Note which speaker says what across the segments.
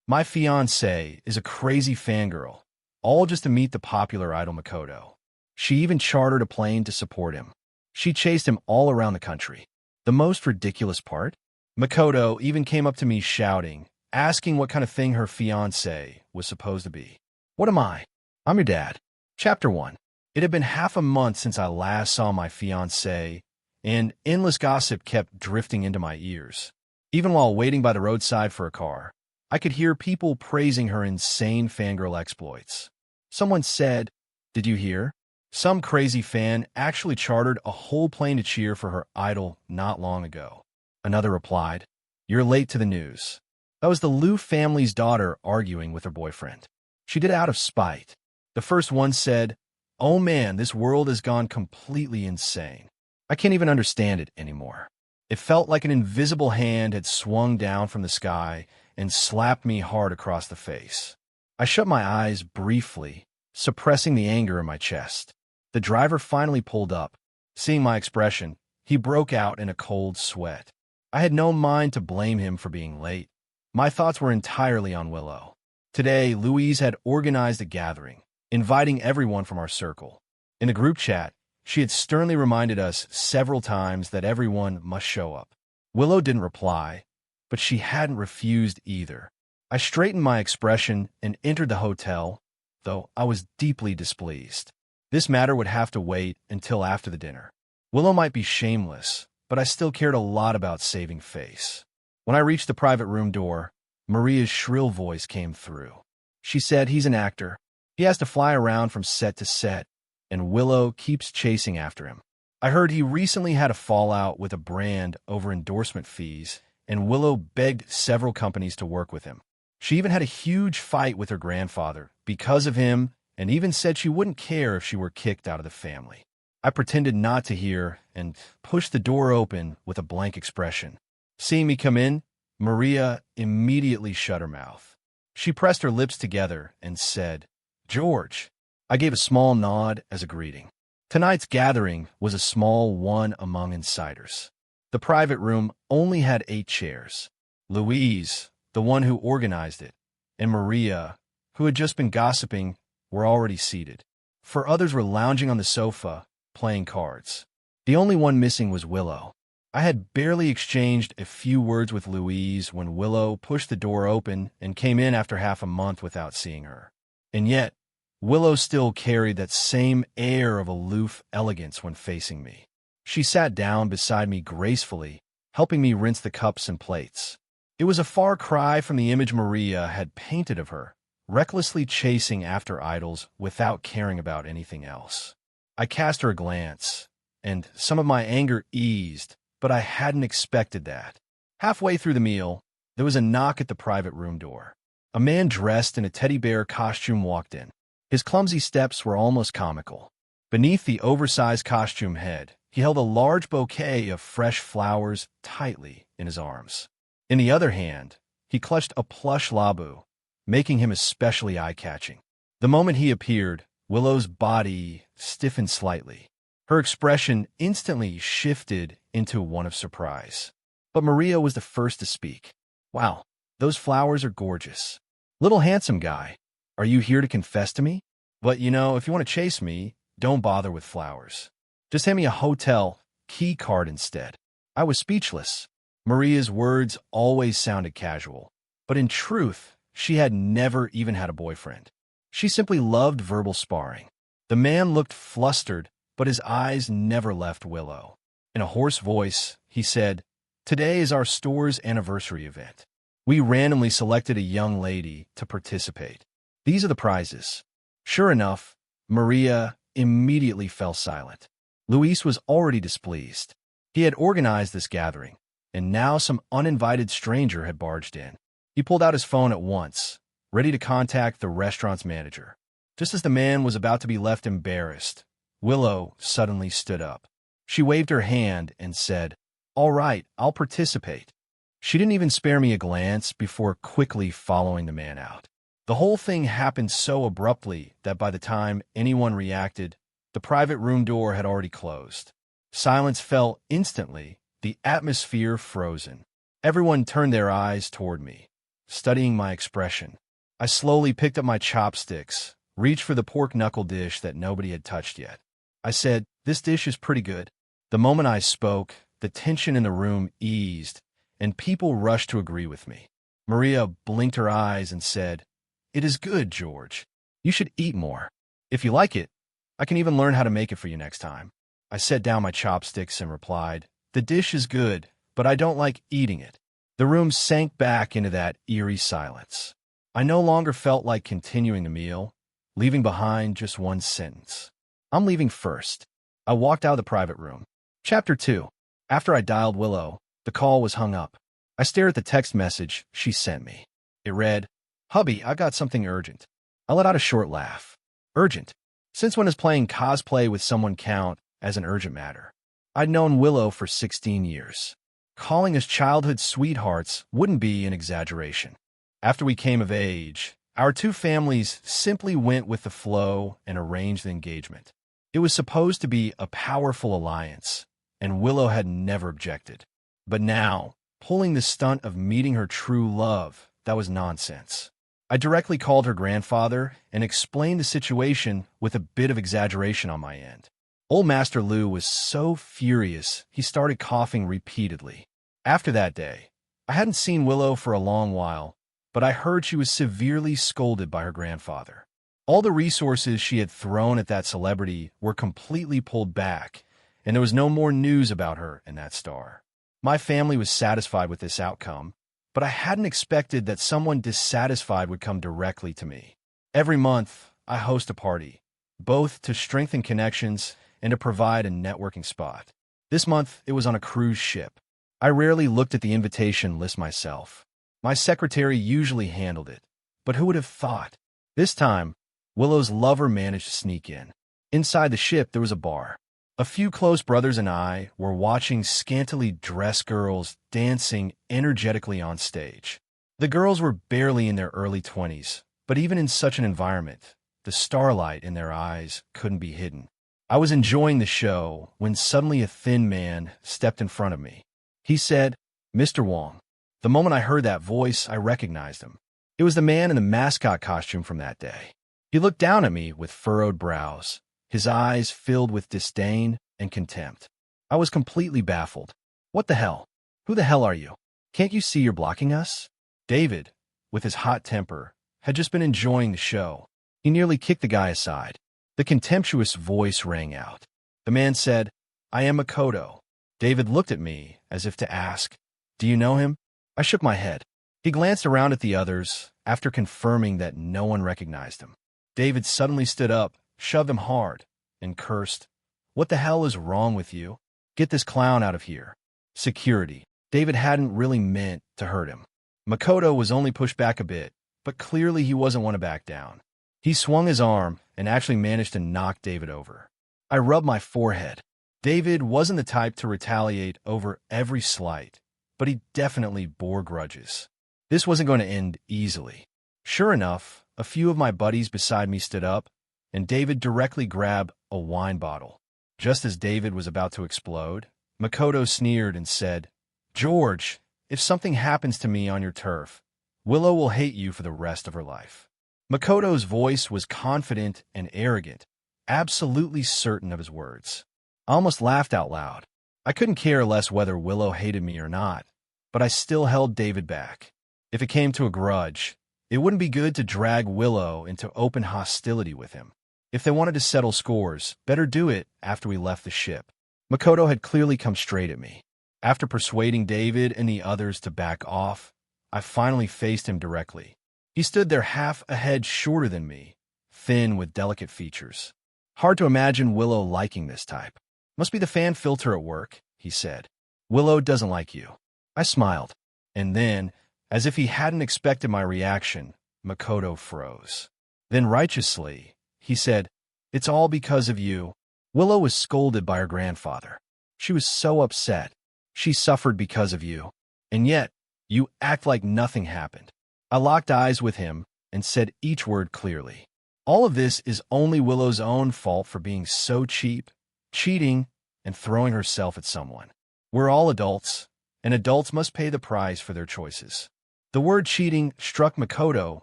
Speaker 1: My fiancée is a crazy fangirl, all just to meet the popular idol Makoto. She even chartered a plane to support him. She chased him all around the country. The most ridiculous part? Makoto even came up to me shouting, asking what kind of thing her fiancé was supposed to be. What am I? I'm your dad. Chapter 1. It had been half a month since I last saw my fiancée, and endless gossip kept drifting into my ears. Even while waiting by the roadside for a car, I could hear people praising her insane fangirl exploits. Someone said, "Did you hear? Some crazy fan actually chartered a whole plane to cheer for her idol not long ago." Another replied, "You're late to the news." That was the Liu family's daughter arguing with her boyfriend. She did it out of spite. The first one said, "Oh man, this world has gone completely insane. I can't even understand it anymore." It felt like an invisible hand had swung down from the sky and slapped me hard across the face. I shut my eyes briefly, suppressing the anger in my chest. The driver finally pulled up. Seeing my expression, he broke out in a cold sweat. I had no mind to blame him for being late. My thoughts were entirely on Willow. Today, Louise had organized a gathering, inviting everyone from our circle. In the group chat, she had sternly reminded us several times that everyone must show up. Willow didn't reply, but she hadn't refused either. I straightened my expression and entered the hotel, though I was deeply displeased. This matter would have to wait until after the dinner. Willow might be shameless, but I still cared a lot about saving face. When I reached the private room door, Maria's shrill voice came through. She said he's an actor. He has to fly around from set to set, and Willow keeps chasing after him. I heard he recently had a fallout with a brand over endorsement fees, and Willow begged several companies to work with him. She even had a huge fight with her grandfather because of him, and even said she wouldn't care if she were kicked out of the family. I pretended not to hear and pushed the door open with a blank expression. Seeing me come in, Maria immediately shut her mouth. She pressed her lips together and said, "George." I gave a small nod as a greeting. Tonight's gathering was a small one among insiders. The private room only had 8 chairs. Louise, the one who organized it, and Maria, who had just been gossiping, were already seated. 4 others were lounging on the sofa, playing cards. The only one missing was Willow. I had barely exchanged a few words with Louise when Willow pushed the door open and came in after half a month without seeing her. And yet, Willow still carried that same air of aloof elegance when facing me. She sat down beside me gracefully, helping me rinse the cups and plates. It was a far cry from the image Maria had painted of her, recklessly chasing after idols without caring about anything else. I cast her a glance, and some of my anger eased, but I hadn't expected that. Halfway through the meal, there was a knock at the private room door. A man dressed in a teddy bear costume walked in. His clumsy steps were almost comical. Beneath the oversized costume head, he held a large bouquet of fresh flowers tightly in his arms. In the other hand, he clutched a plush Labu, making him especially eye-catching. The moment he appeared, Willow's body stiffened slightly. Her expression instantly shifted into one of surprise. But Maria was the first to speak. "Wow, those flowers are gorgeous. Little handsome guy, are you here to confess to me? But if you want to chase me, don't bother with flowers. Just hand me a hotel key card instead." I was speechless. Maria's words always sounded casual, but in truth, she had never even had a boyfriend. She simply loved verbal sparring. The man looked flustered, but his eyes never left Willow. In a hoarse voice, he said, "Today is our store's anniversary event. We randomly selected a young lady to participate. These are the prizes." Sure enough, Maria immediately fell silent. Luis was already displeased. He had organized this gathering, and now some uninvited stranger had barged in. He pulled out his phone at once, ready to contact the restaurant's manager. Just as the man was about to be left embarrassed, Willow suddenly stood up. She waved her hand and said, "All right, I'll participate." She didn't even spare me a glance before quickly following the man out. The whole thing happened so abruptly that by the time anyone reacted, the private room door had already closed. Silence fell instantly, the atmosphere frozen. Everyone turned their eyes toward me. studying my expression. I slowly picked up my chopsticks, reached for the pork knuckle dish that nobody had touched yet. I said, "This dish is pretty good." The moment I spoke, the tension in the room eased, and people rushed to agree with me. Maria blinked her eyes and said, "It is good, George. You should eat more. If you like it, I can even learn how to make it for you next time." I set down my chopsticks and replied, "The dish is good, but I don't like eating it." The room sank back into that eerie silence. I no longer felt like continuing the meal, leaving behind just one sentence. "I'm leaving first." I walked out of the private room. Chapter 2. After I dialed Willow, the call was hung up. I stared at the text message she sent me. It read, "Hubby, I've got something urgent." I let out a short laugh. Urgent? Since when does playing cosplay with someone count as an urgent matter? I'd known Willow for 16 years. Calling us childhood sweethearts wouldn't be an exaggeration. After we came of age, our two families simply went with the flow and arranged the engagement. It was supposed to be a powerful alliance, and Willow had never objected. But now, pulling the stunt of meeting her true love, that was nonsense. I directly called her grandfather and explained the situation with a bit of exaggeration on my end. Old Master Lou was so furious, he started coughing repeatedly. After that day, I hadn't seen Willow for a long while, but I heard she was severely scolded by her grandfather. All the resources she had thrown at that celebrity were completely pulled back, and there was no more news about her and that star. My family was satisfied with this outcome, but I hadn't expected that someone dissatisfied would come directly to me. Every month, I host a party, both to strengthen connections and to provide a networking spot. This month, it was on a cruise ship. I rarely looked at the invitation list myself. My secretary usually handled it, but who would have thought? This time, Willow's lover managed to sneak in. Inside the ship, there was a bar. A few close brothers and I were watching scantily dressed girls dancing energetically on stage. The girls were barely in their early 20s, but even in such an environment, the starlight in their eyes couldn't be hidden. I was enjoying the show when suddenly a thin man stepped in front of me. He said, "Mr. Wong." The moment I heard that voice, I recognized him. It was the man in the mascot costume from that day. He looked down at me with furrowed brows, his eyes filled with disdain and contempt. I was completely baffled. "What the hell? Who the hell are you? Can't you see you're blocking us?" David, with his hot temper, had just been enjoying the show. He nearly kicked the guy aside. The contemptuous voice rang out. The man said, "I am Makoto." David looked at me as if to ask, "Do you know him?" I shook my head. He glanced around at the others after confirming that no one recognized him. David suddenly stood up, shoved him hard, and cursed, "What the hell is wrong with you? Get this clown out of here." Security. David hadn't really meant to hurt him. Makoto was only pushed back a bit, but clearly he wasn't one to back down. He swung his arm and actually managed to knock David over. I rubbed my forehead. David wasn't the type to retaliate over every slight, but he definitely bore grudges. This wasn't going to end easily. Sure enough, a few of my buddies beside me stood up, and David directly grabbed a wine bottle. Just as David was about to explode, Makoto sneered and said, "George, if something happens to me on your turf, Willow will hate you for the rest of her life." Makoto's voice was confident and arrogant, absolutely certain of his words. I almost laughed out loud. I couldn't care less whether Willow hated me or not, but I still held David back. If it came to a grudge, it wouldn't be good to drag Willow into open hostility with him. If they wanted to settle scores, better do it after we left the ship. Makoto had clearly come straight at me. After persuading David and the others to back off, I finally faced him directly. He stood there half a head shorter than me, thin with delicate features. Hard to imagine Willow liking this type. "Must be the fan filter at work," he said. "Willow doesn't like you." I smiled. And then, as if he hadn't expected my reaction, Makoto froze. Then righteously, he said, "It's all because of you." Willow was scolded by her grandfather. She was so upset. She suffered because of you. And yet, you act like nothing happened. I locked eyes with him and said each word clearly. All of this is only Willow's own fault for being so cheap, cheating, and throwing herself at someone. We're all adults, and adults must pay the price for their choices. The word cheating struck Makoto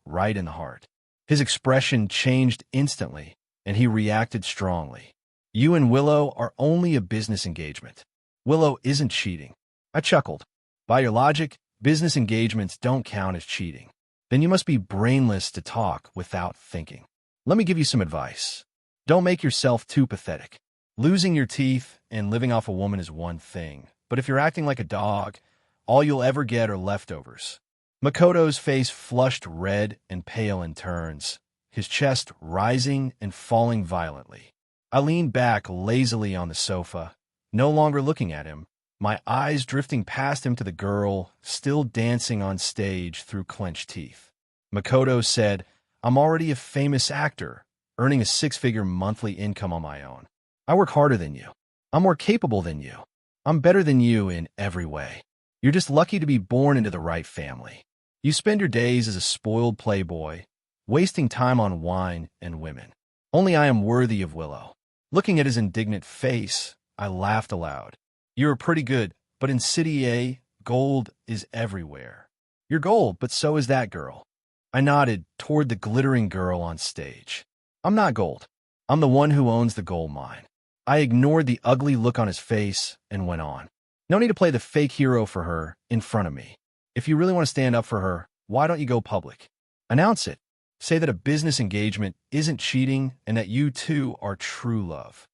Speaker 1: right in the heart. His expression changed instantly, and he reacted strongly. You and Willow are only a business engagement. Willow isn't cheating. I chuckled. By your logic, business engagements don't count as cheating. Then you must be brainless to talk without thinking. Let me give you some advice. Don't make yourself too pathetic. Losing your teeth and living off a woman is one thing, but if you're acting like a dog, all you'll ever get are leftovers. Makoto's face flushed red and pale in turns, his chest rising and falling violently. I leaned back lazily on the sofa, no longer looking at him, my eyes drifting past him to the girl still dancing on stage through clenched teeth. Makoto said, I'm already a famous actor, earning a six-figure monthly income on my own. I work harder than you. I'm more capable than you. I'm better than you in every way. You're just lucky to be born into the right family. You spend your days as a spoiled playboy, wasting time on wine and women. Only I am worthy of Willow. Looking at his indignant face, I laughed aloud. You're pretty good, but in City A, gold is everywhere. You're gold, but so is that girl. I nodded toward the glittering girl on stage. I'm not gold. I'm the one who owns the gold mine. I ignored the ugly look on his face and went on. No need to play the fake hero for her in front of me. If you really want to stand up for her, why don't you go public? Announce it. Say that a business engagement isn't cheating and that you two are true love.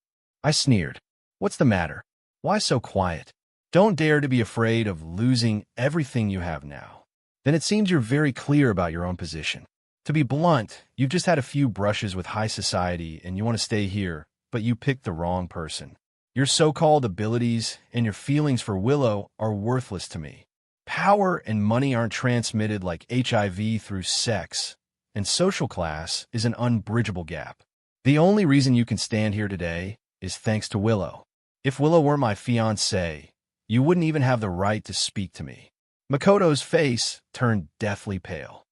Speaker 1: I sneered. What's the matter? Why so quiet? Don't dare to be afraid of losing everything you have now. Then it seems you're very clear about your own position. To be blunt, you've just had a few brushes with high society and you want to stay here, but you picked the wrong person. Your so-called abilities and your feelings for Willow are worthless to me. Power and money aren't transmitted like HIV through sex, and social class is an unbridgeable gap. The only reason you can stand here today is thanks to Willow. If Willow weren't my fiancée, you wouldn't even have the right to speak to me. Makoto's face turned deathly pale.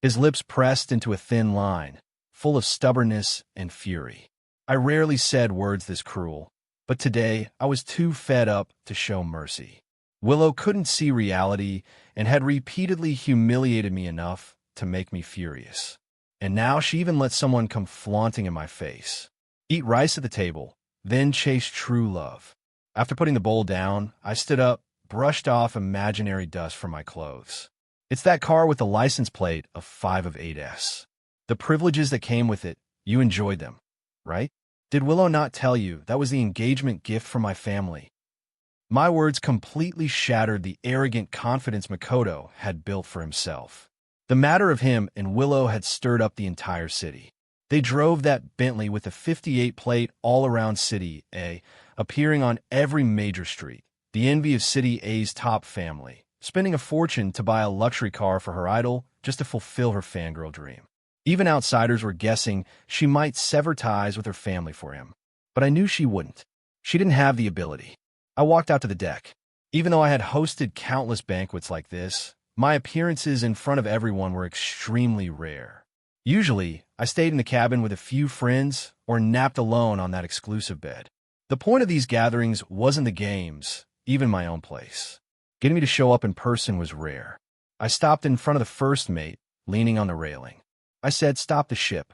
Speaker 1: His lips pressed into a thin line, full of stubbornness and fury. I rarely said words this cruel, but today I was too fed up to show mercy. Willow couldn't see reality and had repeatedly humiliated me enough to make me furious. And now she even let someone come flaunting in my face. Eat rice at the table, then chase true love. After putting the bowl down, I stood up, brushed off imaginary dust from my clothes. It's that car with the license plate of 5 of 8S. The privileges that came with it, you enjoyed them, right? Did Willow not tell you that was the engagement gift from my family? My words completely shattered the arrogant confidence Makoto had built for himself. The matter of him and Willow had stirred up the entire city. They drove that Bentley with a 58 plate all around City A, appearing on every major street, the envy of City A's top family, spending a fortune to buy a luxury car for her idol just to fulfill her fangirl dream. Even outsiders were guessing she might sever ties with her family for him. But I knew she wouldn't. She didn't have the ability. I walked out to the deck. Even though I had hosted countless banquets like this, my appearances in front of everyone were extremely rare. Usually, I stayed in the cabin with a few friends or napped alone on that exclusive bed. The point of these gatherings wasn't the games, even my own place. Getting me to show up in person was rare. I stopped in front of the first mate, leaning on the railing. I said, "Stop the ship."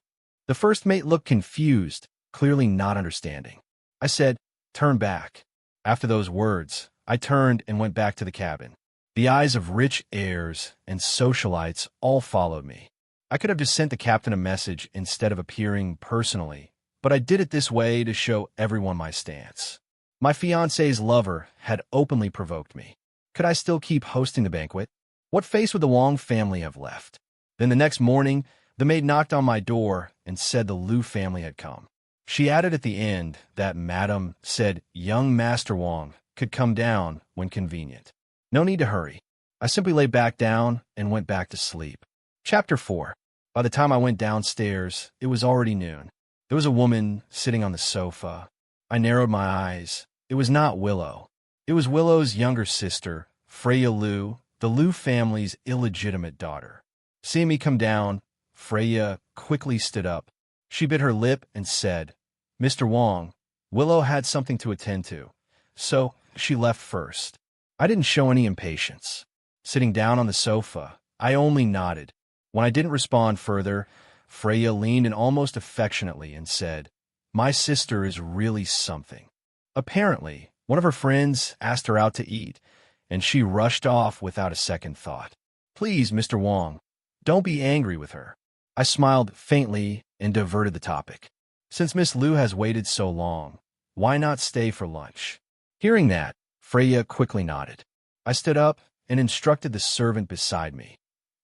Speaker 1: The first mate looked confused, clearly not understanding. I said, "Turn back." After those words, I turned and went back to the cabin. The eyes of rich heirs and socialites all followed me. I could have just sent the captain a message instead of appearing personally, but I did it this way to show everyone my stance. My fiancé's lover had openly provoked me. Could I still keep hosting the banquet? What face would the Wong family have left? Then the next morning, the maid knocked on my door and said the Liu family had come. She added at the end that Madam said young Master Wong could come down when convenient. No need to hurry. I simply lay back down and went back to sleep. Chapter 4. By the time I went downstairs, it was already noon. There was a woman sitting on the sofa. I narrowed my eyes. It was not Willow. It was Willow's younger sister, Freya Liu, the Liu family's illegitimate daughter. Seeing me come down, Freya quickly stood up. She bit her lip and said, "Mr. Wong, Willow had something to attend to, so she left first." I didn't show any impatience. Sitting down on the sofa, I only nodded. When I didn't respond further, Freya leaned in almost affectionately and said, "My sister is really something." Apparently, one of her friends asked her out to eat, and she rushed off without a second thought. "Please, Mr. Wong, don't be angry with her." I smiled faintly and diverted the topic. "Since Miss Liu has waited so long, why not stay for lunch?" Hearing that, Freya quickly nodded. I stood up and instructed the servant beside me.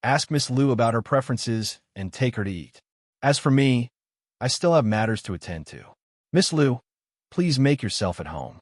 Speaker 1: "Ask Miss Liu about her preferences and take her to eat. As for me, I still have matters to attend to. Miss Liu, please make yourself at home."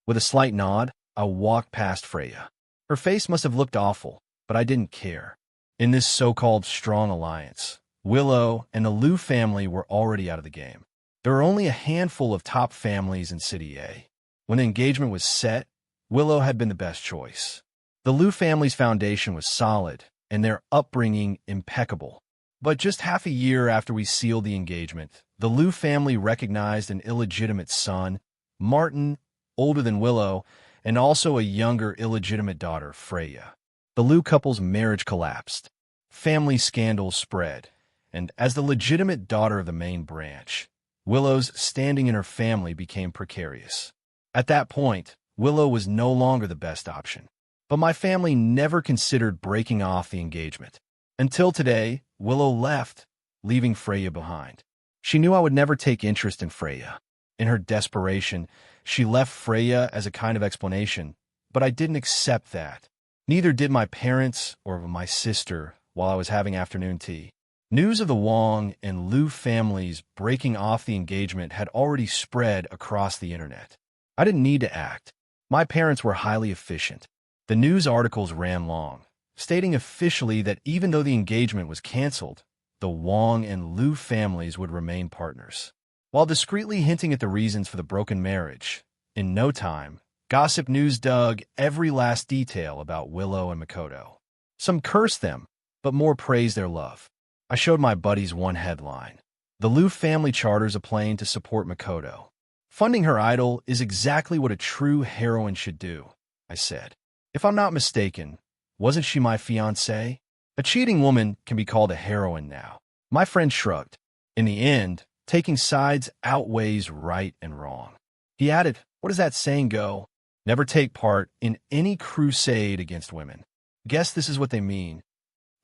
Speaker 1: With a slight nod, I walked past Freya. Her face must have looked awful, but I didn't care. In this so-called strong alliance, Willow and the Liu family were already out of the game. There were only a handful of top families in City A. When the engagement was set, Willow had been the best choice. The Liu family's foundation was solid, and their upbringing impeccable. But just half a year after we sealed the engagement, the Liu family recognized an illegitimate son, Martin, older than Willow, and also a younger illegitimate daughter, Freya. The Liu couple's marriage collapsed. Family scandals spread, and as the legitimate daughter of the main branch, Willow's standing in her family became precarious. At that point, Willow was no longer the best option. But my family never considered breaking off the engagement. Until today, Willow left, leaving Freya behind. She knew I would never take interest in Freya. In her desperation, she left Freya as a kind of explanation, but I didn't accept that. Neither did my parents or my sister while I was having afternoon tea. News of the Wong and Liu families breaking off the engagement had already spread across the internet. I didn't need to act. My parents were highly efficient. The news articles ran long, stating officially that even though the engagement was canceled, the Wong and Liu families would remain partners. While discreetly hinting at the reasons for the broken marriage, in no time, gossip news dug every last detail about Willow and Makoto. Some cursed them, but more praised their love. I showed my buddies one headline: "The Liu family charters a plane to support Makoto. Funding her idol is exactly what a true heroine should do," I said. If I'm not mistaken, wasn't she my fiancée? A cheating woman can be called a heroine now. My friend shrugged. In the end, taking sides outweighs right and wrong. He added, "What does that saying go? Never take part in any crusade against women." Guess this is what they mean.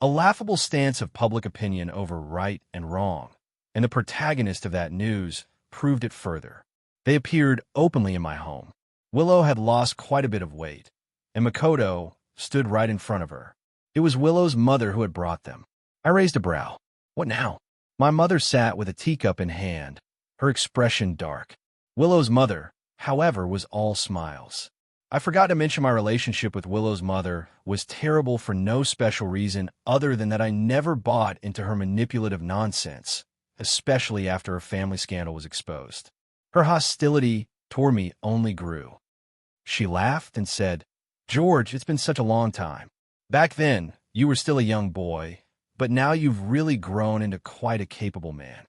Speaker 1: A laughable stance of public opinion over right and wrong, and the protagonist of that news proved it further. They appeared openly in my home. Willow had lost quite a bit of weight, and Makoto stood right in front of her. It was Willow's mother who had brought them. I raised a brow. What now? My mother sat with a teacup in hand, her expression dark. Willow's mother, however, was all smiles. I forgot to mention my relationship with Willow's mother was terrible for no special reason other than that I never bought into her manipulative nonsense, especially after her family scandal was exposed. Her hostility toward me only grew. She laughed and said, "George, it's been such a long time. Back then, you were still a young boy, but now you've really grown into quite a capable man."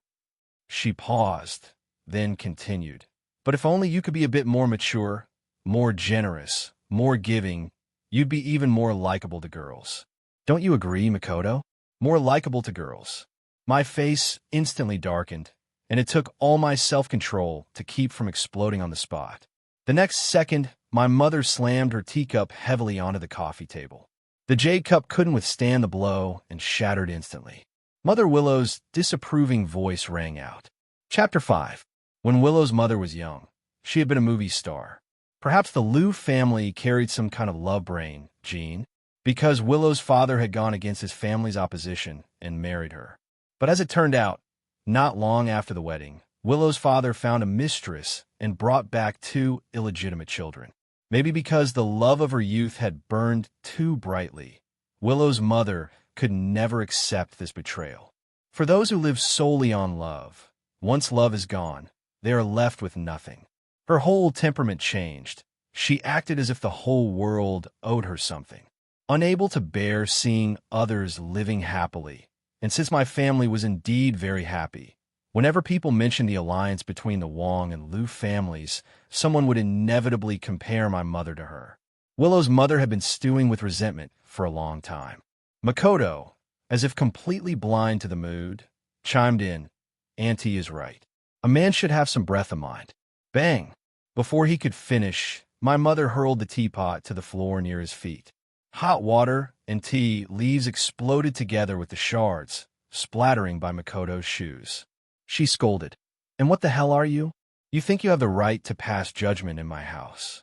Speaker 1: She paused, then continued, "But if only you could be a bit more mature, more generous, more giving, you'd be even more likable to girls. Don't you agree, Makoto? More likable to girls." My face instantly darkened, and it took all my self-control to keep from exploding on the spot. The next second, my mother slammed her teacup heavily onto the coffee table. The jade cup couldn't withstand the blow and shattered instantly. Mother Willow's disapproving voice rang out. Chapter 5. When Willow's mother was young, she had been a movie star. Perhaps the Liu family carried some kind of love brain gene, because Willow's father had gone against his family's opposition and married her. But as it turned out, not long after the wedding, Willow's father found a mistress and brought back 2 illegitimate children. Maybe because the love of her youth had burned too brightly, Willow's mother could never accept this betrayal. For those who live solely on love, once love is gone, they are left with nothing. Her whole temperament changed. She acted as if the whole world owed her something. Unable to bear seeing others living happily, and since my family was indeed very happy, whenever people mentioned the alliance between the Wong and Liu families, someone would inevitably compare my mother to her. Willow's mother had been stewing with resentment for a long time. Makoto, as if completely blind to the mood, chimed in, Auntie is right. A man should have some breath of mind. Bang! Before he could finish, my mother hurled the teapot to the floor near his feet. Hot water and tea leaves exploded together with the shards, splattering by Makoto's shoes. She scolded, And what the hell are you? You think you have the right to pass judgment in my house.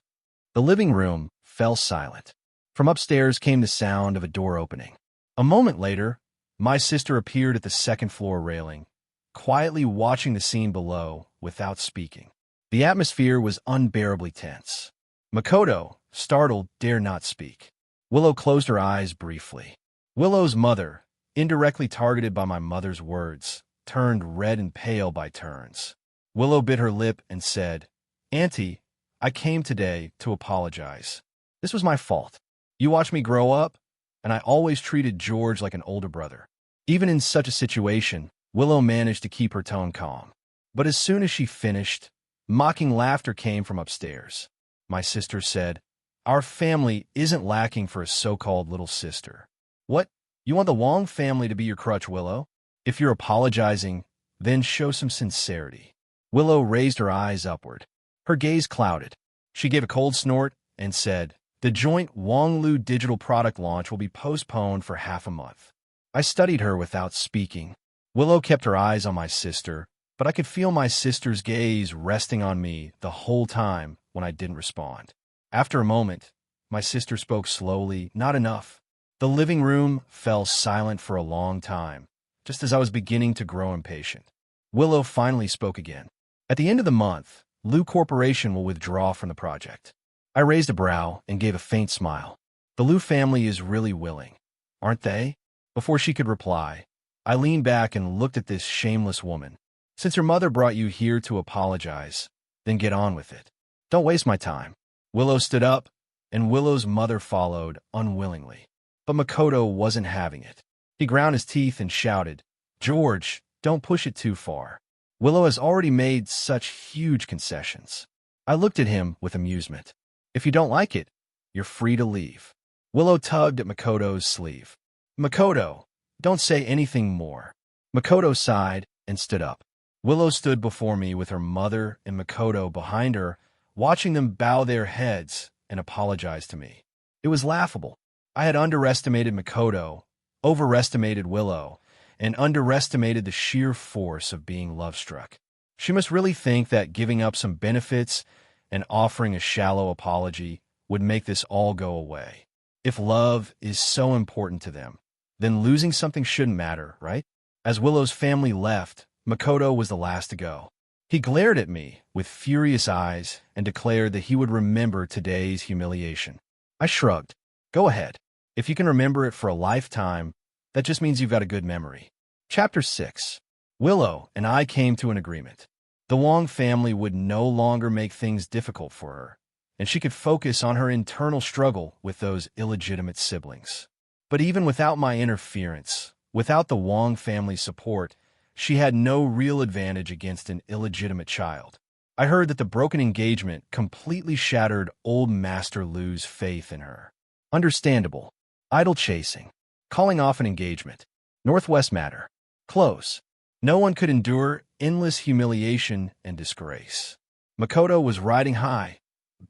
Speaker 1: The living room fell silent. From upstairs came the sound of a door opening. A moment later, my sister appeared at the second-floor railing, quietly watching the scene below without speaking. The atmosphere was unbearably tense. Makoto, startled, dared not speak. Willow closed her eyes briefly. Willow's mother, indirectly targeted by my mother's words, turned red and pale by turns. Willow bit her lip and said, Auntie, I came today to apologize. This was my fault. You watched me grow up, and I always treated George like an older brother. Even in such a situation, Willow managed to keep her tone calm. But as soon as she finished, mocking laughter came from upstairs. My sister said, Our family isn't lacking for a so-called little sister. What? You want the Wong family to be your crutch, Willow? If you're apologizing, then show some sincerity. Willow raised her eyes upward. Her gaze clouded. She gave a cold snort and said, The joint Wong-Lu digital product launch will be postponed for half a month. I studied her without speaking. Willow kept her eyes on my sister, but I could feel my sister's gaze resting on me the whole time when I didn't respond. After a moment, my sister spoke slowly, not enough. The living room fell silent for a long time, just as I was beginning to grow impatient. Willow finally spoke again. At the end of the month, Lu Corporation will withdraw from the project. I raised a brow and gave a faint smile. The Lu family is really willing, aren't they? Before she could reply, I leaned back and looked at this shameless woman. Since your mother brought you here to apologize, then get on with it. Don't waste my time. Willow stood up, and Willow's mother followed unwillingly. But Makoto wasn't having it. He ground his teeth and shouted, George, don't push it too far. Willow has already made such huge concessions. I looked at him with amusement. If you don't like it, you're free to leave. Willow tugged at Makoto's sleeve. Makoto, don't say anything more. Makoto sighed and stood up. Willow stood before me with her mother and Makoto behind her, watching them bow their heads and apologize to me. It was laughable. I had underestimated Makoto, overestimated Willow, and underestimated the sheer force of being love-struck. She must really think that giving up some benefits and offering a shallow apology would make this all go away. If love is so important to them, then losing something shouldn't matter, right? As Willow's family left, Makoto was the last to go. He glared at me with furious eyes and declared that he would remember today's humiliation. I shrugged. Go ahead. If you can remember it for a lifetime, that just means you've got a good memory. Chapter 6. Willow and I came to an agreement. The Wong family would no longer make things difficult for her, and she could focus on her internal struggle with those illegitimate siblings. But even without my interference, without the Wong family's support, she had no real advantage against an illegitimate child. I heard that the broken engagement completely shattered old Master Lu's faith in her. Understandable. Idle chasing. Calling off an engagement. Northwest matter. Close. No one could endure endless humiliation and disgrace. Makoto was riding high,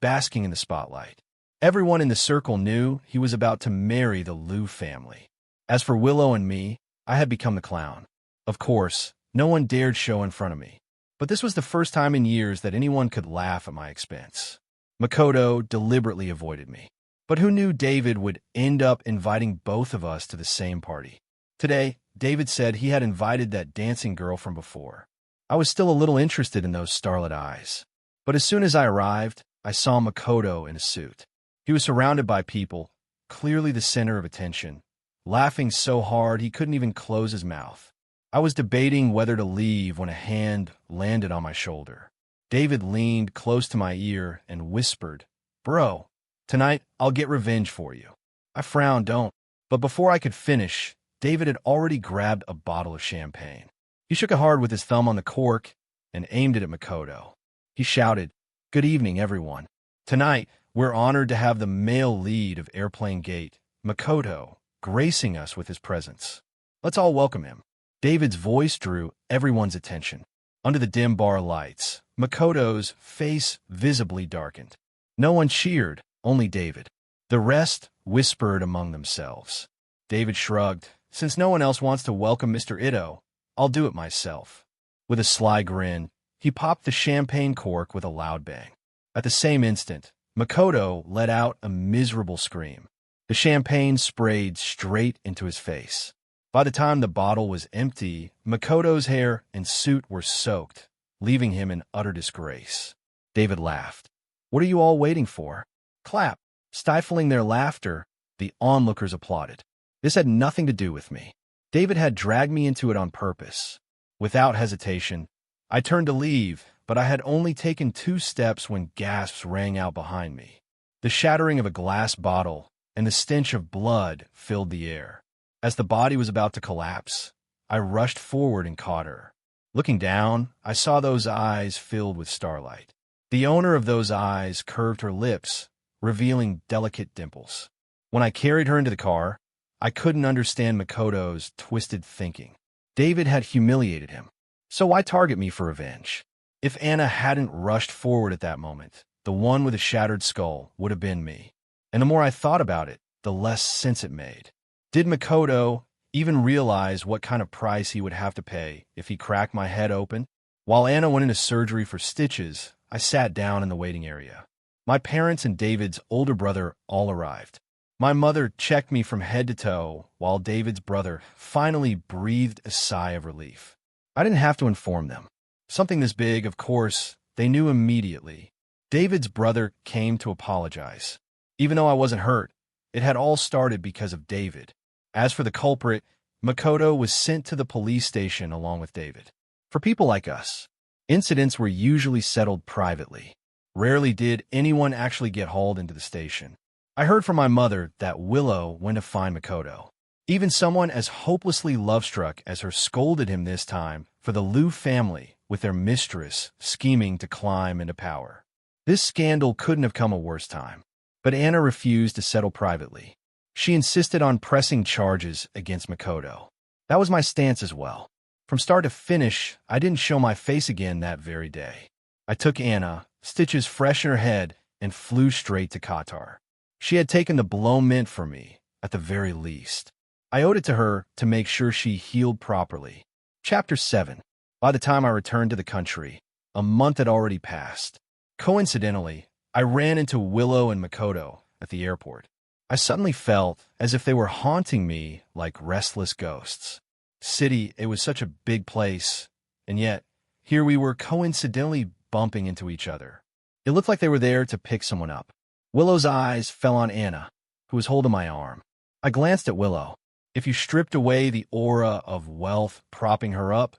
Speaker 1: basking in the spotlight. Everyone in the circle knew he was about to marry the Lu family. As for Willow and me, I had become the clown. Of course, no one dared show in front of me. But this was the first time in years that anyone could laugh at my expense. Makoto deliberately avoided me. But who knew David would end up inviting both of us to the same party? Today, David said he had invited that dancing girl from before. I was still a little interested in those starlit eyes. But as soon as I arrived, I saw Makoto in a suit. He was surrounded by people, clearly the center of attention, laughing so hard he couldn't even close his mouth. I was debating whether to leave when a hand landed on my shoulder. David leaned close to my ear and whispered, Bro, tonight I'll get revenge for you. I frowned, don't. But before I could finish, David had already grabbed a bottle of champagne. He shook it hard with his thumb on the cork and aimed it at Makoto. He shouted, Good evening, everyone. Tonight, we're honored to have the male lead of Airplane Gate, Makoto, gracing us with his presence. Let's all welcome him. David's voice drew everyone's attention. Under the dim bar lights, Makoto's face visibly darkened. No one cheered, only David. The rest whispered among themselves. David shrugged. Since no one else wants to welcome Mr. Ito, I'll do it myself. With a sly grin, he popped the champagne cork with a loud bang. At the same instant, Makoto let out a miserable scream. The champagne sprayed straight into his face. By the time the bottle was empty, Makoto's hair and suit were soaked, leaving him in utter disgrace. David laughed. What are you all waiting for? Clap. Stifling their laughter, the onlookers applauded. This had nothing to do with me. David had dragged me into it on purpose. Without hesitation, I turned to leave, but I had only taken 2 steps when gasps rang out behind me. The shattering of a glass bottle and the stench of blood filled the air. As the body was about to collapse, I rushed forward and caught her. Looking down, I saw those eyes filled with starlight. The owner of those eyes curved her lips, revealing delicate dimples. When I carried her into the car, I couldn't understand Makoto's twisted thinking. David had humiliated him. So why target me for revenge? If Anna hadn't rushed forward at that moment, the one with a shattered skull would have been me. And the more I thought about it, the less sense it made. Did Makoto even realize what kind of price he would have to pay if he cracked my head open? While Anna went into surgery for stitches, I sat down in the waiting area. My parents and David's older brother all arrived. My mother checked me from head to toe, while David's brother finally breathed a sigh of relief. I didn't have to inform them. Something this big, of course, they knew immediately. David's brother came to apologize. Even though I wasn't hurt, it had all started because of David. As for the culprit, Makoto was sent to the police station along with David. For people like us, incidents were usually settled privately. Rarely did anyone actually get hauled into the station. I heard from my mother that Willow went to find Makoto. Even someone as hopelessly love-struck as her scolded him this time for the Liu family with their mistress scheming to climb into power. This scandal couldn't have come a worse time. But Anna refused to settle privately. She insisted on pressing charges against Makoto. That was my stance as well. From start to finish, I didn't show my face again that very day. I took Anna, stitches fresh in her head, and flew straight to Qatar. She had taken the blow meant for me, at the very least. I owed it to her to make sure she healed properly. Chapter 7. By the time I returned to the country, a month had already passed. Coincidentally, I ran into Willow and Makoto at the airport. I suddenly felt as if they were haunting me like restless ghosts. City, it was such a big place, and yet, here we were coincidentally bumping into each other. It looked like they were there to pick someone up. Willow's eyes fell on Anna, who was holding my arm. I glanced at Willow. If you stripped away the aura of wealth propping her up,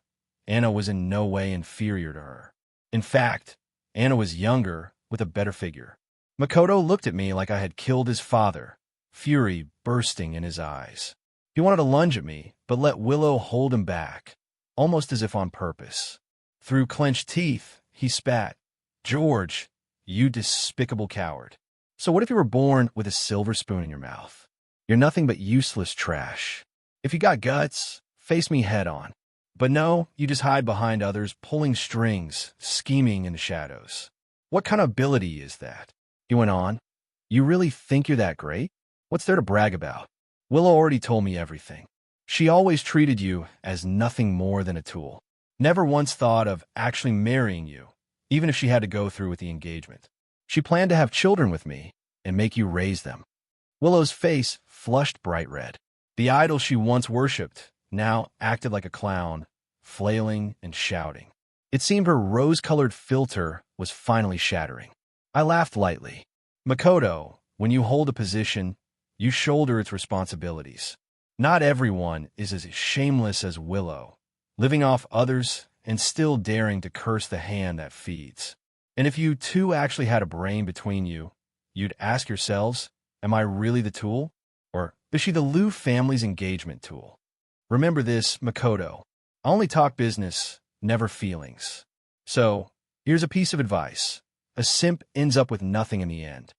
Speaker 1: Anna was in no way inferior to her. In fact, Anna was younger, with a better figure. Makoto looked at me like I had killed his father, fury bursting in his eyes. He wanted to lunge at me, but let Willow hold him back, almost as if on purpose. Through clenched teeth, he spat, "George, you despicable coward. So what if you were born with a silver spoon in your mouth? You're nothing but useless trash. If you got guts, face me head on. But no, you just hide behind others, pulling strings, scheming in the shadows. What kind of ability is that?" He went on. "You really think you're that great? What's there to brag about? Willow already told me everything. She always treated you as nothing more than a tool. Never once thought of actually marrying you, even if she had to go through with the engagement. She planned to have children with me and make you raise them." Willow's face flushed bright red. The idol she once worshipped now acted like a clown, flailing and shouting. It seemed her rose-colored filter was finally shattering. I laughed lightly. "Makoto, when you hold a position, you shoulder its responsibilities. Not everyone is as shameless as Willow, living off others and still daring to curse the hand that feeds. And if you two actually had a brain between you, you'd ask yourselves, am I really the tool? Or is she the Liu family's engagement tool? Remember this, Makoto. I only talk business, never feelings. So, here's a piece of advice. A simp ends up with nothing in the end.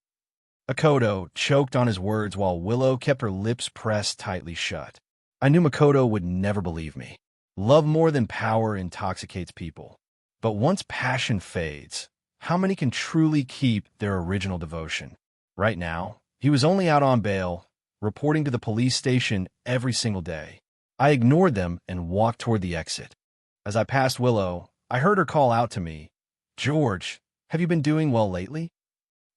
Speaker 1: Makoto choked on his words while Willow kept her lips pressed tightly shut. I knew Makoto would never believe me. Love more than power intoxicates people. But once passion fades, how many can truly keep their original devotion? Right now, he was only out on bail, reporting to the police station every single day. I ignored them and walked toward the exit. As I passed Willow, I heard her call out to me, "George, have you been doing well lately?"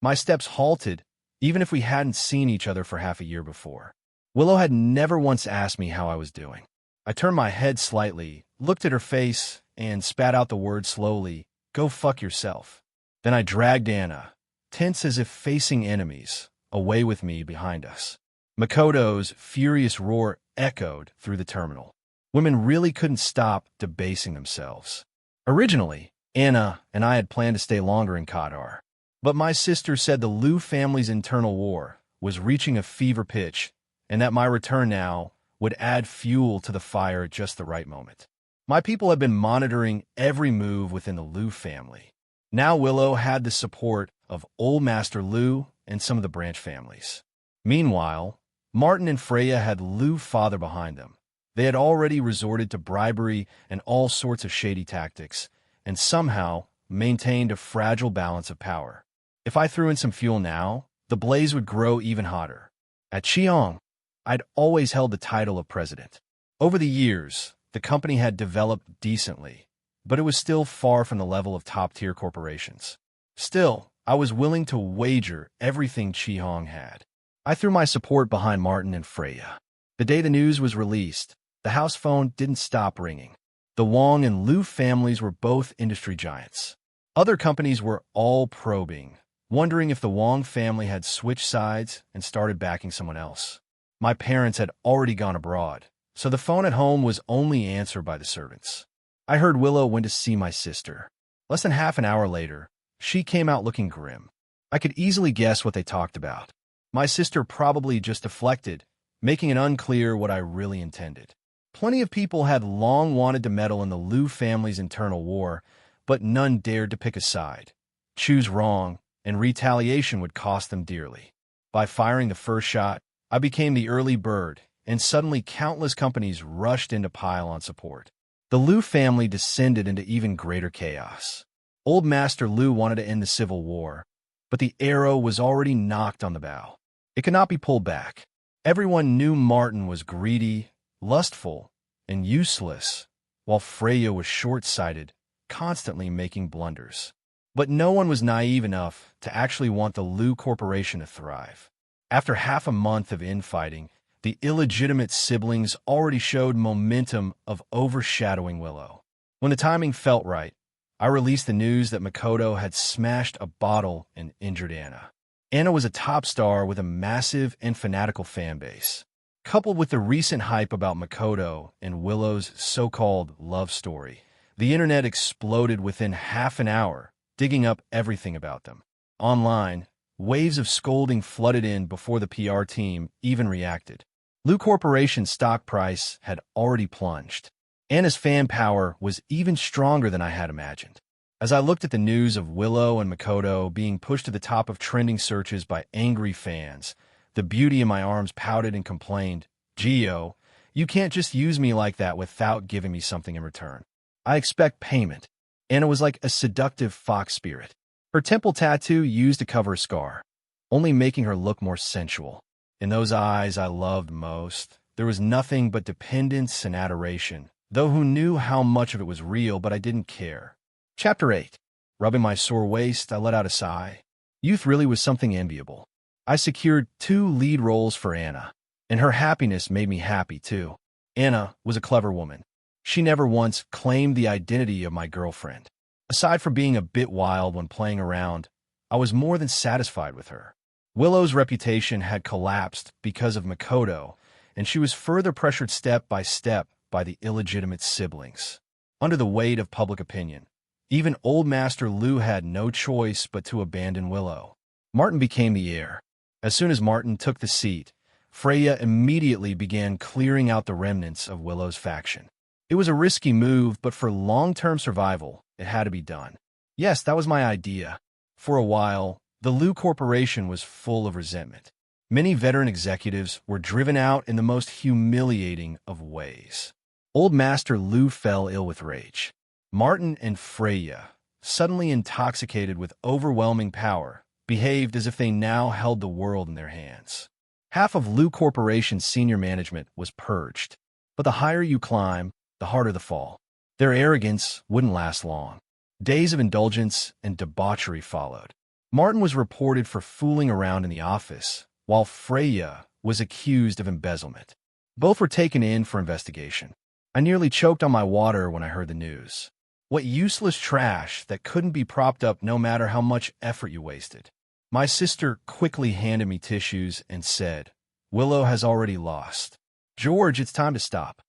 Speaker 1: My steps halted, even if we hadn't seen each other for half a year before. Willow had never once asked me how I was doing. I turned my head slightly, looked at her face, and spat out the word slowly, "Go fuck yourself." Then I dragged Anna, tense as if facing enemies, away with me behind us. Makoto's furious roar echoed through the terminal. Women really couldn't stop debasing themselves. Originally, Anna and I had planned to stay longer in Qatar. But my sister said the Liu family's internal war was reaching a fever pitch, and that my return now would add fuel to the fire at just the right moment. My people had been monitoring every move within the Liu family. Now Willow had the support of Old Master Liu and some of the branch families. Meanwhile, Martin and Freya had Liu father behind them. They had already resorted to bribery and all sorts of shady tactics, and somehow maintained a fragile balance of power. If I threw in some fuel now, the blaze would grow even hotter. At Qiong, I'd always held the title of president. Over the years, the company had developed decently, but it was still far from the level of top-tier corporations. Still, I was willing to wager everything Qiong had. I threw my support behind Martin and Freya. The day the news was released, the house phone didn't stop ringing. The Wang and Liu families were both industry giants. Other companies were all probing, wondering if the Wang family had switched sides and started backing someone else. My parents had already gone abroad, so the phone at home was only answered by the servants. I heard Willow went to see my sister. Less than half an hour later, she came out looking grim. I could easily guess what they talked about. My sister probably just deflected, making it unclear what I really intended. Plenty of people had long wanted to meddle in the Liu family's internal war, but none dared to pick a side. Choose wrong, and retaliation would cost them dearly. By firing the first shot, I became the early bird, and suddenly countless companies rushed in to pile on support. The Liu family descended into even greater chaos. Old Master Liu wanted to end the civil war, but the arrow was already knocked on the bow. It could not be pulled back. Everyone knew Martin was greedy, lustful, and useless, while Freya was short-sighted, constantly making blunders. But no one was naive enough to actually want the Liu Corporation to thrive. After half a month of infighting, the illegitimate siblings already showed momentum of overshadowing Willow. When the timing felt right, I released the news that Makoto had smashed a bottle and injured Anna. Anna was a top star with a massive and fanatical fan base. Coupled with the recent hype about Makoto and Willow's so-called love story, the internet exploded within half an hour, digging up everything about them. Online, waves of scolding flooded in before the PR team even reacted. Liu Corporation's stock price had already plunged. Anna's fan power was even stronger than I had imagined. As I looked at the news of Willow and Makoto being pushed to the top of trending searches by angry fans, the beauty in my arms pouted and complained, "Gio, you can't just use me like that without giving me something in return. I expect payment." Anna was like a seductive fox spirit. Her temple tattoo used to cover a scar, only making her look more sensual. In those eyes I loved most, there was nothing but dependence and adoration, though who knew how much of it was real, but I didn't care. Chapter 8. Rubbing my sore waist, I let out a sigh. Youth really was something enviable. I secured 2 lead roles for Anna, and her happiness made me happy too. Anna was a clever woman. She never once claimed the identity of my girlfriend. Aside from being a bit wild when playing around, I was more than satisfied with her. Willow's reputation had collapsed because of Makoto, and she was further pressured step by step by the illegitimate siblings. Under the weight of public opinion, even Old Master Liu had no choice but to abandon Willow. Martin became the heir. As soon as Martin took the seat, Freya immediately began clearing out the remnants of Willow's faction. It was a risky move, but for long-term survival, it had to be done. Yes, that was my idea. For a while, The Liu Corporation was full of resentment. Many veteran executives were driven out in the most humiliating of ways. Old Master Liu fell ill with rage. Martin and Freya, suddenly intoxicated with overwhelming power, behaved as if they now held the world in their hands. Half of Liu Corporation's senior management was purged. But the higher you climb, the harder the fall. Their arrogance wouldn't last long. Days of indulgence and debauchery followed. Martin was reported for fooling around in the office, while Freya was accused of embezzlement. Both were taken in for investigation. I nearly choked on my water when I heard the news. What useless trash that couldn't be propped up no matter how much effort you wasted. My sister quickly handed me tissues and said, "Willow has already lost. George, it's time to stop."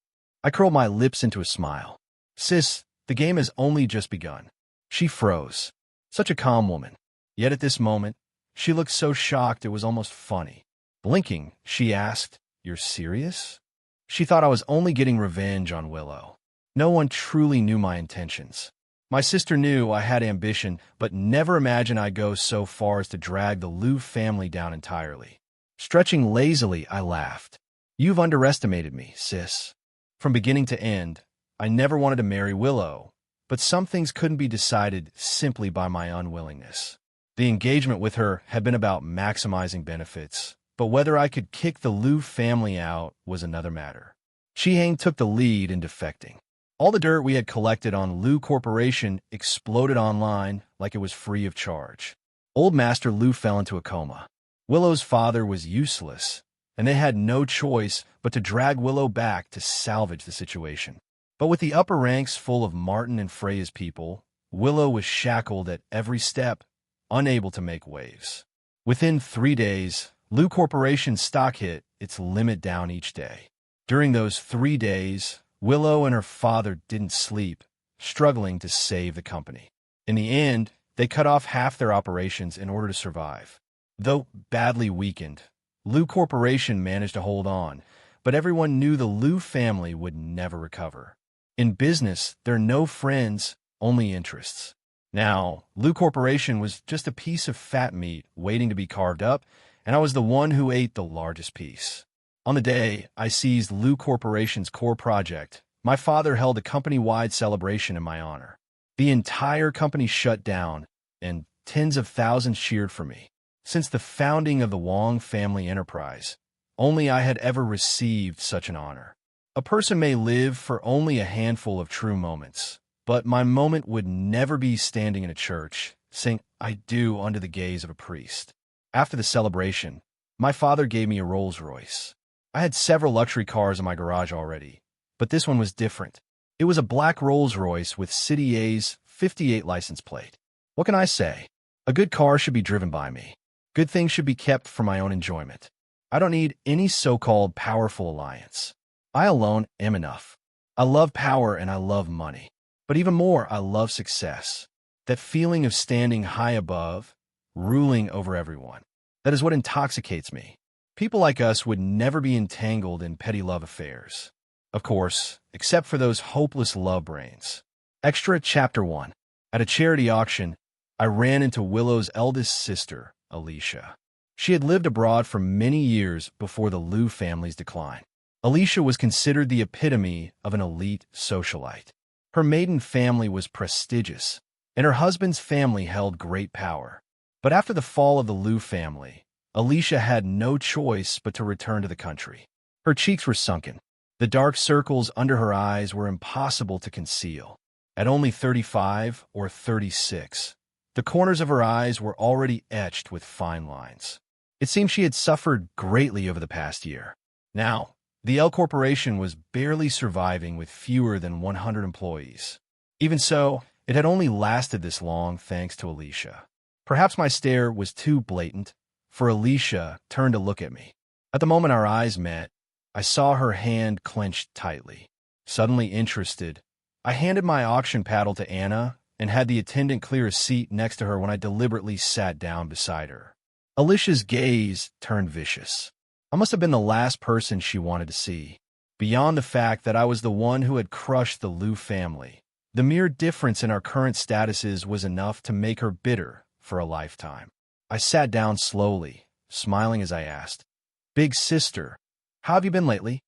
Speaker 1: I curled my lips into a smile. "Sis, the game has only just begun." She froze. Such a calm woman. Yet at this moment, she looked so shocked it was almost funny. Blinking, she asked, "You're serious?" She thought I was only getting revenge on Willow. No one truly knew my intentions. My sister knew I had ambition, but never imagined I'd go so far as to drag the Liu family down entirely. Stretching lazily, I laughed. "You've underestimated me, sis. From beginning to end, I never wanted to marry Willow, but some things couldn't be decided simply by my unwillingness. The engagement with her had been about maximizing benefits, but whether I could kick the Liu family out was another matter. Chi-Hang took the lead in defecting. All the dirt we had collected on Liu Corporation exploded online like it was free of charge. Old Master Liu fell into a coma. Willow's father was useless, and they had no choice but to drag Willow back to salvage the situation. But with the upper ranks full of Martin and Freya's people, Willow was shackled at every step, unable to make waves. Within 3 days, Liu Corporation's stock hit its limit down each day. During those 3 days, Willow and her father didn't sleep, struggling to save the company. In the end, they cut off half their operations in order to survive. Though badly weakened, Liu Corporation managed to hold on, but everyone knew the Liu family would never recover. In business, there are no friends, only interests. Now, Liu Corporation was just a piece of fat meat waiting to be carved up, and I was the one who ate the largest piece. On the day I seized Liu Corporation's core project, my father held a company-wide celebration in my honor. The entire company shut down, and tens of thousands cheered for me. Since the founding of the Wang family enterprise, only I had ever received such an honor. A person may live for only a handful of true moments, but my moment would never be standing in a church, saying "I do" under the gaze of a priest. After the celebration, my father gave me a Rolls-Royce. I had several luxury cars in my garage already, but this one was different. It was a black Rolls-Royce with City A's 58 license plate. What can I say? A good car should be driven by me. Good things should be kept for my own enjoyment. I don't need any so-called powerful alliance. I alone am enough. I love power and I love money. But even more, I love success. That feeling of standing high above, ruling over everyone. That is what intoxicates me. People like us would never be entangled in petty love affairs. Of course, except for those hopeless love brains. Extra Chapter 1. At a charity auction, I ran into Willow's eldest sister, Alicia. She had lived abroad for many years before the Liu family's decline. Alicia was considered the epitome of an elite socialite. Her maiden family was prestigious, and her husband's family held great power. But after the fall of the Liu family, Alicia had no choice but to return to the country. Her cheeks were sunken. The dark circles under her eyes were impossible to conceal. At only 35 or 36, the corners of her eyes were already etched with fine lines. It seemed she had suffered greatly over the past year. Now, the L Corporation was barely surviving with fewer than 100 employees. Even so, it had only lasted this long thanks to Alicia. Perhaps my stare was too blatant, for Alicia turned to look at me. At the moment our eyes met, I saw her hand clenched tightly. Suddenly interested, I handed my auction paddle to Anna and had the attendant clear a seat next to her when I deliberately sat down beside her. Alicia's gaze turned vicious. I must have been the last person she wanted to see. Beyond the fact that I was the one who had crushed the Liu family, the mere difference in our current statuses was enough to make her bitter for a lifetime. I sat down slowly, smiling as I asked, "Big sister, how have you been lately?"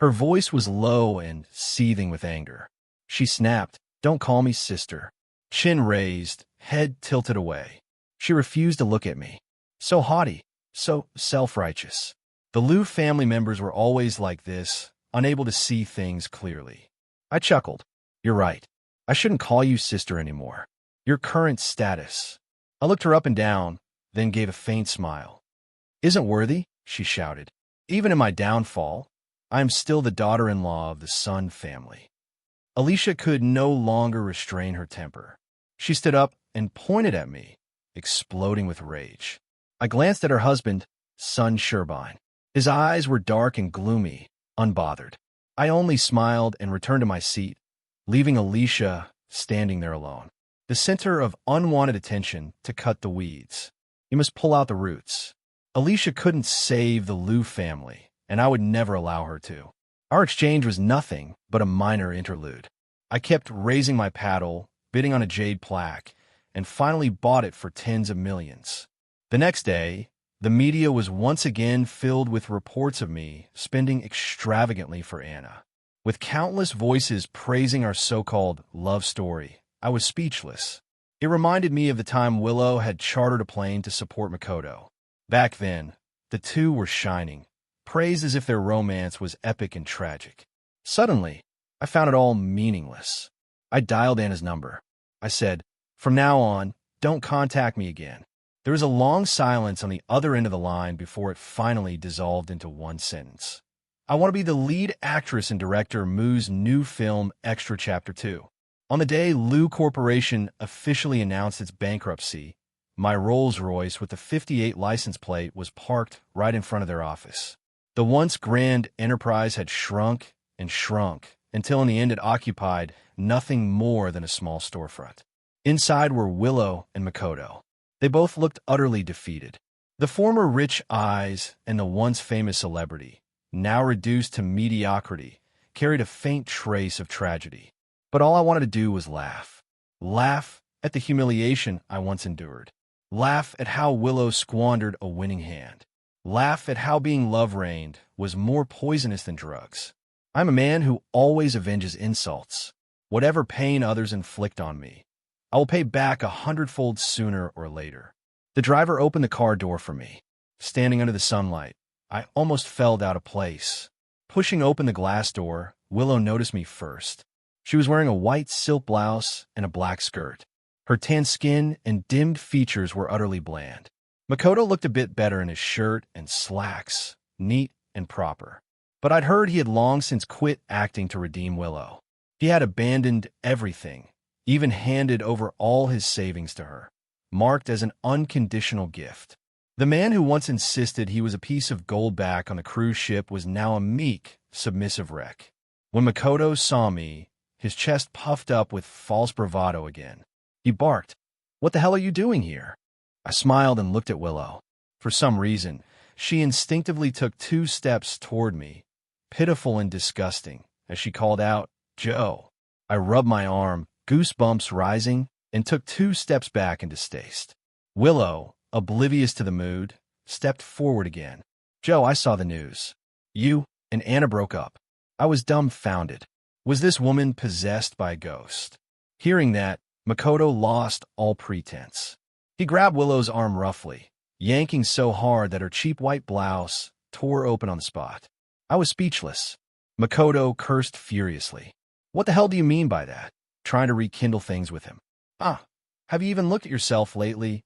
Speaker 1: Her voice was low and seething with anger. She snapped, "Don't call me sister." Chin raised, head tilted away. She refused to look at me. So haughty, so self-righteous. The Liu family members were always like this, unable to see things clearly. I chuckled. "You're right. I shouldn't call you sister anymore. Your current status." I looked her up and down, then gave a faint smile. "Isn't worthy," she shouted. "Even in my downfall, I am still the daughter-in-law of the Sun family." Alicia could no longer restrain her temper. She stood up and pointed at me, exploding with rage. I glanced at her husband, Sun Sherbine. His eyes were dark and gloomy, unbothered. I only smiled and returned to my seat, leaving Alicia standing there alone. The center of unwanted attention to cut the weeds. You must pull out the roots. Alicia couldn't save the Liu family, and I would never allow her to. Our exchange was nothing but a minor interlude. I kept raising my paddle, bidding on a jade plaque, and finally bought it for tens of millions. The next day, the media was once again filled with reports of me spending extravagantly for Anna. With countless voices praising our so-called love story, I was speechless. It reminded me of the time Willow had chartered a plane to support Makoto. Back then, the two were shining, praised as if their romance was epic and tragic. Suddenly, I found it all meaningless. I dialed Anna's number. I said, "From now on, don't contact me again." There was a long silence on the other end of the line before it finally dissolved into one sentence. "I want to be the lead actress and director Mu's new film, Extra Chapter 2. On the day Liu Corporation officially announced its bankruptcy, my Rolls-Royce with the 58 license plate was parked right in front of their office. The once grand enterprise had shrunk and shrunk until in the end it occupied nothing more than a small storefront. Inside were Willow and Makoto. They both looked utterly defeated. The former rich eyes and the once famous celebrity, now reduced to mediocrity, carried a faint trace of tragedy. But all I wanted to do was laugh. Laugh at the humiliation I once endured. Laugh at how Willow squandered a winning hand. Laugh at how being love-rained was more poisonous than drugs. I'm a man who always avenges insults. Whatever pain others inflict on me, I will pay back 100-fold sooner or later. The driver opened the car door for me. Standing under the sunlight, I almost fell out of place. Pushing open the glass door, Willow noticed me first. She was wearing a white silk blouse and a black skirt. Her tan skin and dimmed features were utterly bland. Makoto looked a bit better in his shirt and slacks, neat and proper. But I'd heard he had long since quit acting to redeem Willow. He had abandoned everything, even handed over all his savings to her, marked as an unconditional gift. The man who once insisted he was a piece of gold back on the cruise ship was now a meek, submissive wreck. When Makoto saw me, his chest puffed up with false bravado again. He barked, "What the hell are you doing here?" I smiled and looked at Willow. For some reason, she instinctively took 2 steps toward me, pitiful and disgusting, as she called out, "Joe." I rubbed my arm, goosebumps rising, and took 2 steps back in distaste. Willow, oblivious to the mood, stepped forward again. "Joe, I saw the news. You and Anna broke up." I was dumbfounded. Was this woman possessed by a ghost? Hearing that, Makoto lost all pretense. He grabbed Willow's arm roughly, yanking so hard that her cheap white blouse tore open on the spot. I was speechless. Makoto cursed furiously. "What the hell do you mean by that?" Trying to rekindle things with him. Have you even looked at yourself lately?"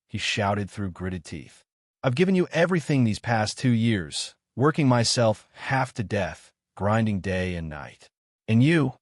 Speaker 1: he shouted through gritted teeth. "I've given you everything these past 2 years, working myself half to death, grinding day and night. And you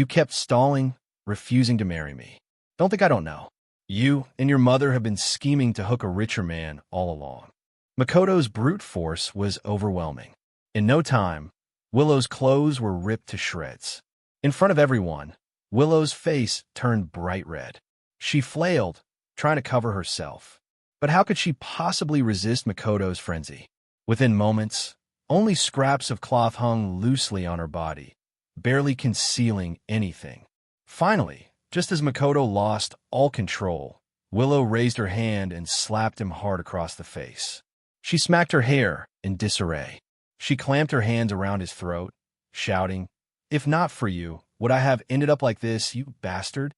Speaker 1: kept stalling, refusing to marry me. Don't think I don't know. You and your mother have been scheming to hook a richer man all along." Makoto's brute force was overwhelming. In no time, Willow's clothes were ripped to shreds. In front of everyone, Willow's face turned bright red. She flailed, trying to cover herself. But how could she possibly resist Makoto's frenzy? Within moments, only scraps of cloth hung loosely on her body, barely concealing anything. Finally, just as Makoto lost all control, Willow raised her hand and slapped him hard across the face. She smacked her hair in disarray. She clamped her hands around his throat, shouting, "If not for you, would I have ended up like this, you bastard?"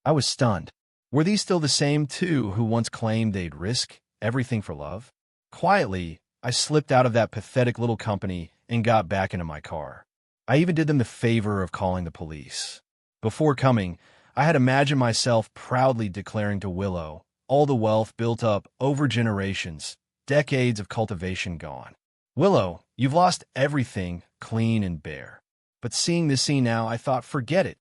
Speaker 1: I was stunned. Were these still the same two who once claimed they'd risk everything for love? Quietly, I slipped out of that pathetic little company and got back into my car. I even did them the favor of calling the police. Before coming, I had imagined myself proudly declaring to Willow all the wealth built up over generations, decades of cultivation gone. "Willow, you've lost everything clean and bare." But seeing this scene now, I thought, forget it.